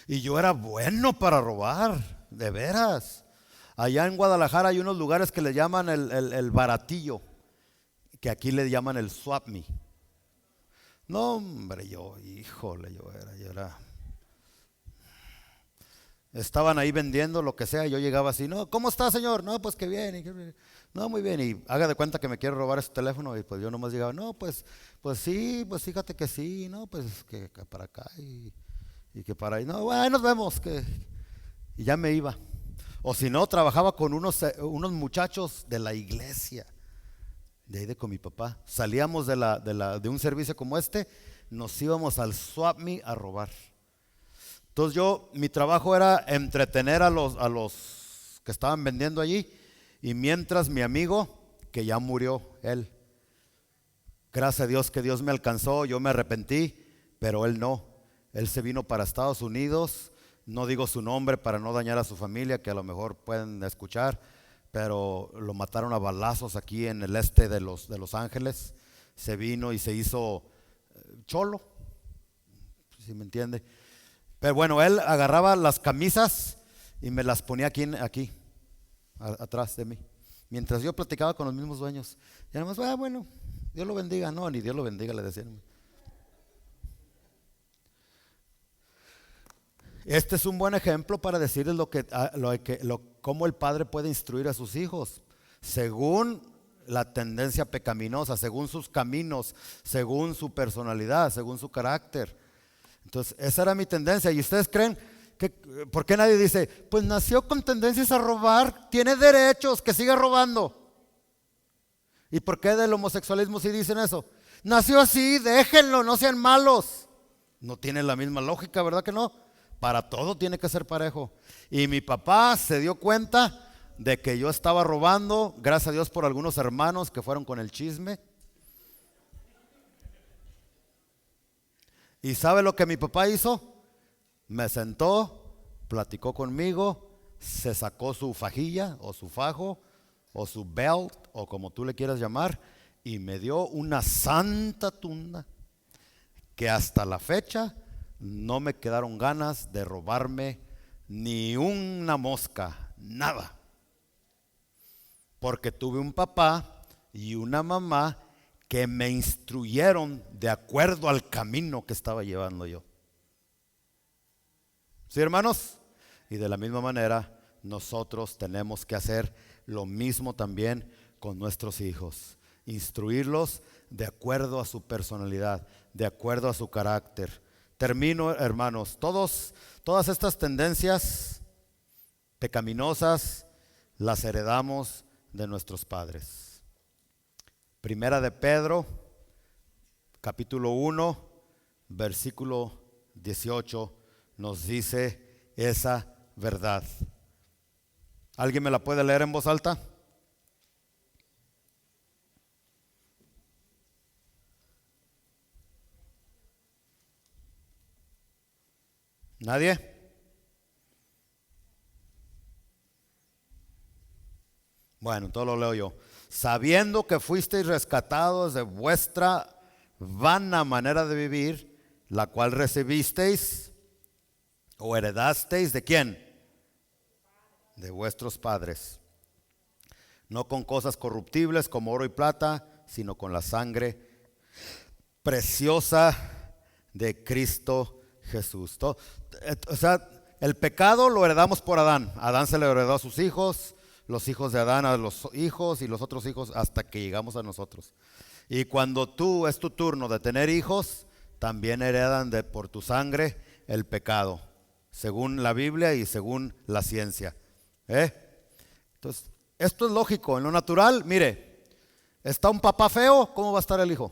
Y yo era bueno para robar, de veras. Allá en Guadalajara hay unos lugares que le llaman el baratillo, que aquí le llaman el swap me. No, hombre, híjole, yo era. Estaban ahí vendiendo lo que sea, yo llegaba así, no, ¿cómo está, señor? No, pues que bien, no, muy bien, y haga de cuenta que me quiere robar ese teléfono, y pues yo nomás llegaba, no, pues sí, pues fíjate que sí, no, pues que para acá y que para ahí, no, bueno, ahí nos vemos, y ya me iba. O si no, trabajaba con unos muchachos de la iglesia, de ahí con mi papá. Salíamos de un servicio como este, nos íbamos al Swap Me a robar. Entonces mi trabajo era entretener a los que estaban vendiendo allí, y mientras mi amigo, que ya murió él, gracias a Dios que Dios me alcanzó, yo me arrepentí, pero él no. Él se vino para Estados Unidos, no digo su nombre para no dañar a su familia, que a lo mejor pueden escuchar, pero lo mataron a balazos aquí en el este de Los Ángeles. Se vino y se hizo cholo, si me entiende. Pero bueno, él agarraba las camisas y me las ponía aquí atrás de mí, mientras yo platicaba con los mismos dueños. Y además, bueno, Dios lo bendiga. No, ni Dios lo bendiga, le decían. Este es un buen ejemplo para decirles cómo el padre puede instruir a sus hijos según la tendencia pecaminosa, según sus caminos, según su personalidad, según su carácter. Entonces, esa era mi tendencia. ¿Y ustedes creen por qué nadie dice, pues nació con tendencias a robar, tiene derechos, que siga robando? ¿Y por qué del homosexualismo sí dicen eso? Nació así, déjenlo, no sean malos. No tiene la misma lógica, ¿verdad que no? Para todo tiene que ser parejo. Y mi papá se dio cuenta de que yo estaba robando, gracias a Dios por algunos hermanos que fueron con el chisme. ¿Y sabe lo que mi papá hizo? Me sentó, platicó conmigo, se sacó su fajilla o su fajo o su belt o como tú le quieras llamar, y me dio una santa tunda que hasta la fecha no me quedaron ganas de robarme ni una mosca, nada. Porque tuve un papá y una mamá que me instruyeron de acuerdo al camino que estaba llevando yo. ¿Sí, hermanos? Y de la misma manera nosotros tenemos que hacer lo mismo también con nuestros hijos. Instruirlos de acuerdo a su personalidad, de acuerdo a su carácter. Termino, hermanos. Todas estas tendencias pecaminosas las heredamos de nuestros padres. Primera de Pedro, capítulo 1, versículo 18, nos dice esa verdad. ¿Alguien me la puede leer en voz alta? ¿Nadie? Bueno, entonces lo leo yo. Sabiendo que fuisteis rescatados de vuestra vana manera de vivir, la cual recibisteis o heredasteis, ¿de quién? De vuestros padres. No con cosas corruptibles como oro y plata, sino con la sangre preciosa de Cristo Jesús. O sea, el pecado lo heredamos por Adán. Adán se le heredó a sus hijos, los hijos de Adán a los hijos y los otros hijos hasta que llegamos a nosotros. Y cuando es tu turno de tener hijos, también heredan por tu sangre el pecado, según la Biblia y según la ciencia. Entonces, esto es lógico. En lo natural, mire, está un papá feo, ¿cómo va a estar el hijo?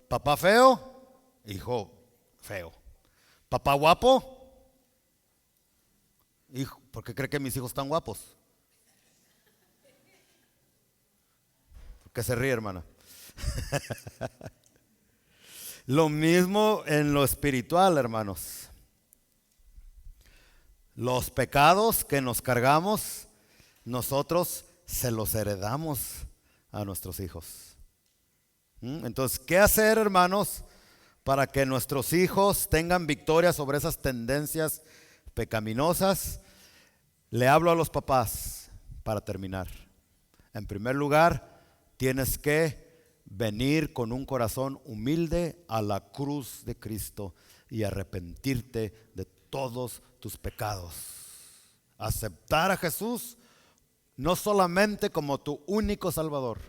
Papá feo, hijo feo. Papá guapo, hijo. ¿Por qué cree que mis hijos están guapos? ¿Por qué se ríe, hermana? Lo mismo en lo espiritual, hermanos. Los pecados que nos cargamos nosotros se los heredamos a nuestros hijos. Entonces, ¿qué hacer, hermanos, para que nuestros hijos tengan victoria sobre esas tendencias pecaminosas? Le hablo a los papás para terminar. En primer lugar, tienes que venir con un corazón humilde a la cruz de Cristo y arrepentirte de todos tus pecados. Aceptar a Jesús no solamente como tu único Salvador,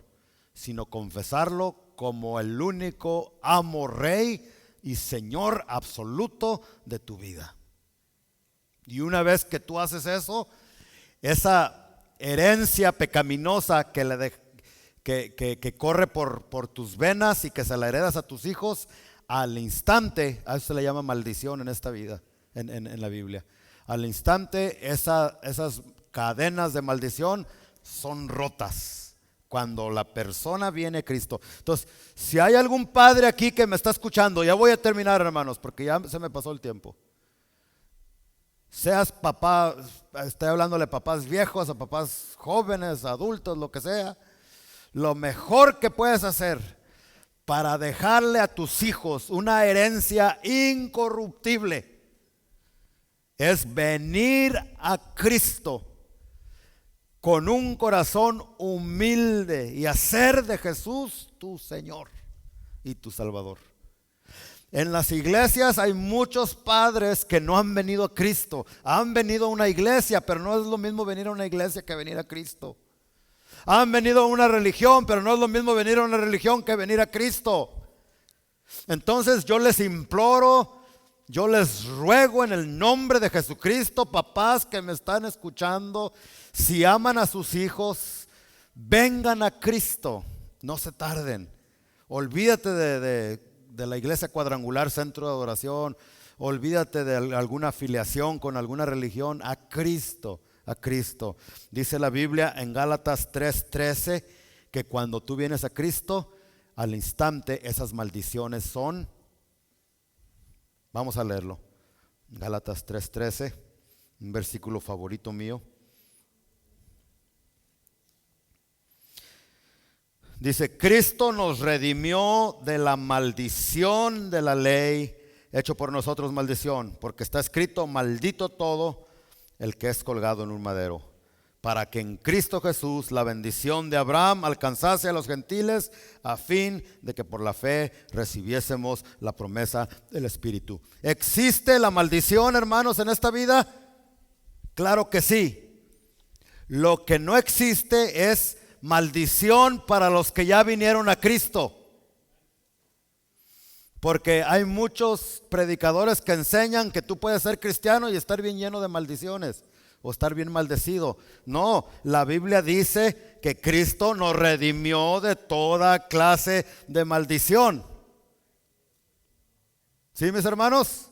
sino confesarlo como el único amo, rey y Señor absoluto de tu vida. Y una vez que tú haces eso, esa herencia pecaminosa que corre por tus venas y que se la heredas a tus hijos, al instante, a eso se le llama maldición en esta vida, en la Biblia. Al instante esas cadenas de maldición son rotas cuando la persona viene a Cristo. Entonces, si hay algún padre aquí que me está escuchando, ya voy a terminar, hermanos, porque ya se me pasó el tiempo. Seas papá, estoy hablándole a papás viejos, a papás jóvenes, adultos, lo que sea. Lo mejor que puedes hacer para dejarle a tus hijos una herencia incorruptible es venir a Cristo con un corazón humilde y hacer de Jesús tu Señor y tu Salvador. En las iglesias hay muchos padres que no han venido a Cristo. Han venido a una iglesia, pero no es lo mismo venir a una iglesia que venir a Cristo. Han venido a una religión, pero no es lo mismo venir a una religión que venir a Cristo. Entonces yo les imploro, yo les ruego en el nombre de Jesucristo, papás que me están escuchando, si aman a sus hijos, vengan a Cristo, no se tarden. Olvídate de la iglesia cuadrangular, centro de adoración, olvídate de alguna afiliación con alguna religión, a Cristo. A Cristo. Dice la Biblia en Gálatas 3:13 que cuando tú vienes a Cristo, al instante esas maldiciones son, vamos a leerlo, Gálatas 3:13, un versículo favorito mío. Dice, Cristo nos redimió de la maldición de la ley, hecho por nosotros maldición, porque está escrito, maldito todo el que es colgado en un madero, para que en Cristo Jesús la bendición de Abraham alcanzase a los gentiles, a fin de que por la fe recibiésemos la promesa del Espíritu. ¿Existe la maldición, hermanos, en esta vida? Claro que sí. Lo que no existe es maldición para los que ya vinieron a Cristo. Porque hay muchos predicadores que enseñan que tú puedes ser cristiano y estar bien lleno de maldiciones o estar bien maldecido. No, la Biblia dice que Cristo nos redimió de toda clase de maldición. ¿Sí, mis hermanos?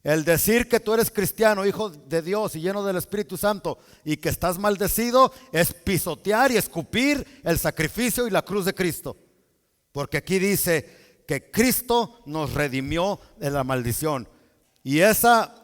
El decir que tú eres cristiano, hijo de Dios y lleno del Espíritu Santo y que estás maldecido es pisotear y escupir el sacrificio y la cruz de Cristo. Porque aquí dice que Cristo nos redimió de la maldición. Y esa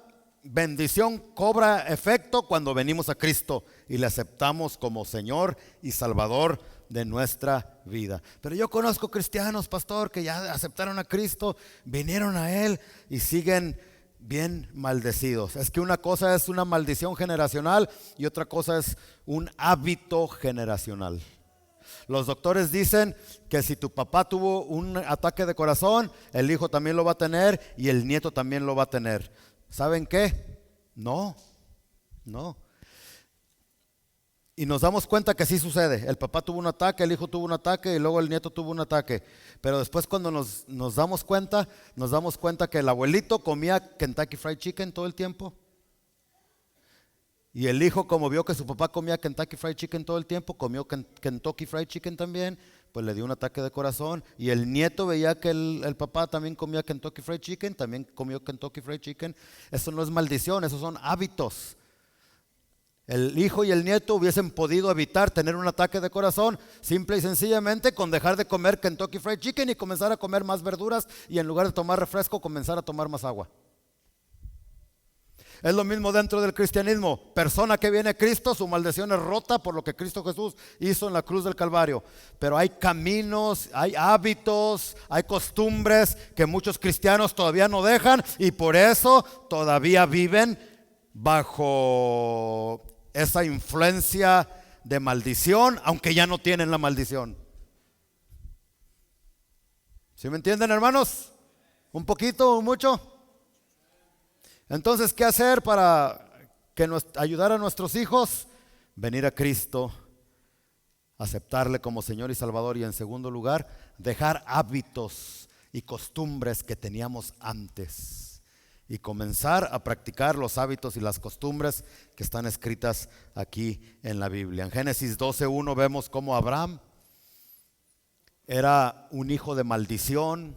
bendición cobra efecto cuando venimos a Cristo y le aceptamos como Señor y Salvador de nuestra vida. Pero yo conozco cristianos, pastor, que ya aceptaron a Cristo, vinieron a Él y siguen bien maldecidos. Es que una cosa es una maldición generacional y otra cosa es un hábito generacional. Los doctores dicen que si tu papá tuvo un ataque de corazón, el hijo también lo va a tener y el nieto también lo va a tener. ¿Saben qué? No. Y nos damos cuenta que sí sucede. El papá tuvo un ataque, el hijo tuvo un ataque y luego el nieto tuvo un ataque. Pero después cuando nos damos cuenta que el abuelito comía Kentucky Fried Chicken todo el tiempo. Y el hijo, como vio que su papá comía Kentucky Fried Chicken todo el tiempo, comió Kentucky Fried Chicken también, pues le dio un ataque de corazón. Y el nieto veía que el papá también comía Kentucky Fried Chicken, también comió Kentucky Fried Chicken. Eso no es maldición, esos son hábitos. El hijo y el nieto hubiesen podido evitar tener un ataque de corazón simple y sencillamente con dejar de comer Kentucky Fried Chicken y comenzar a comer más verduras y en lugar de tomar refresco comenzar a tomar más agua. Es lo mismo dentro del cristianismo. Persona que viene a Cristo, su maldición es rota por lo que Cristo Jesús hizo en la cruz del Calvario. Pero hay caminos, hay hábitos, hay costumbres que muchos cristianos todavía no dejan y por eso todavía viven bajo esa influencia de maldición, aunque ya no tienen la maldición. ¿Sí me entienden, hermanos? ¿Un poquito o mucho? Entonces, ¿qué hacer para ayudar a nuestros hijos? Venir a Cristo, aceptarle como Señor y Salvador, y en segundo lugar, dejar hábitos y costumbres que teníamos antes y comenzar a practicar los hábitos y las costumbres que están escritas aquí en la Biblia. En Génesis 12:1 vemos cómo Abraham era un hijo de maldición.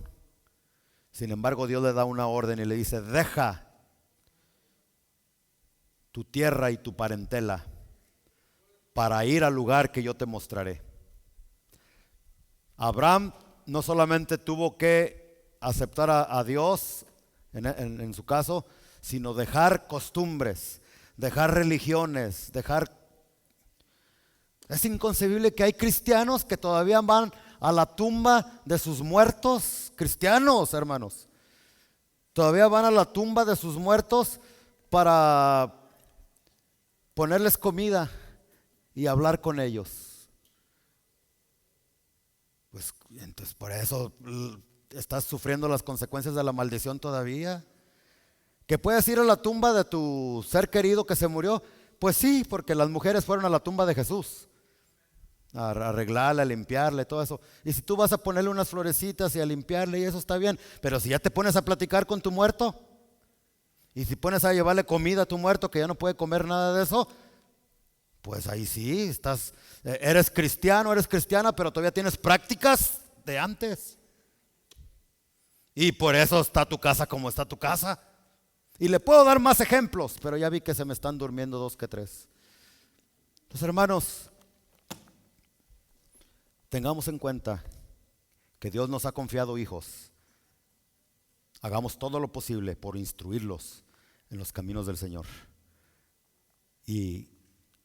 Sin embargo, Dios le da una orden y le dice: deja tu tierra y tu parentela para ir al lugar que yo te mostraré. Abraham no solamente tuvo que aceptar a Dios en su caso, sino dejar costumbres, dejar religiones, Es inconcebible que hay cristianos que todavía van a la tumba de sus muertos, cristianos, hermanos. Todavía van a la tumba de sus muertos para ponerles comida y hablar con ellos. Pues entonces por eso estás sufriendo las consecuencias de la maldición todavía. ¿Que puedes ir a la tumba de tu ser querido que se murió? Pues sí, porque las mujeres fueron a la tumba de Jesús a arreglarla, a limpiarle, todo eso. Y si tú vas a ponerle unas florecitas y a limpiarle, y eso está bien. Pero si ya te pones a platicar con tu muerto, y si pones a llevarle comida a tu muerto que ya no puede comer nada de eso, pues ahí sí, eres cristiano, eres cristiana, pero todavía tienes prácticas de antes. Y por eso está tu casa como está tu casa. Y le puedo dar más ejemplos, pero ya vi que se me están durmiendo 2 que 3. Entonces, hermanos, tengamos en cuenta que Dios nos ha confiado hijos. Hagamos todo lo posible por instruirlos en los caminos del Señor. Y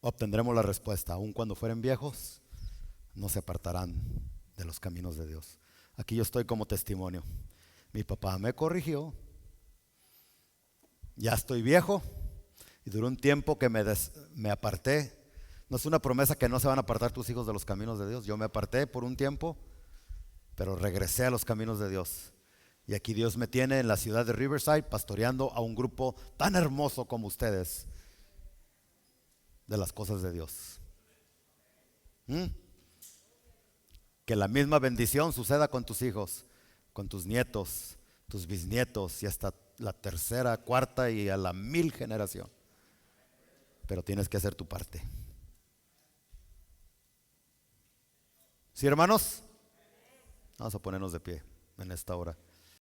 obtendremos la respuesta. Aun cuando fueren viejos, no se apartarán de los caminos de Dios. Aquí yo estoy como testimonio. Mi papá me corrigió. Ya estoy viejo y duró un tiempo que me aparté. No es una promesa que no se van a apartar tus hijos de los caminos de Dios. Yo me aparté por un tiempo, pero regresé a los caminos de Dios. Y aquí Dios me tiene en la ciudad de Riverside pastoreando a un grupo tan hermoso como ustedes de las cosas de Dios. Que la misma bendición suceda con tus hijos, con tus nietos, tus bisnietos y hasta la tercera, cuarta y a la 1000 generación. Pero tienes que hacer tu parte. ¿Sí, hermanos? Vamos a ponernos de pie en esta hora.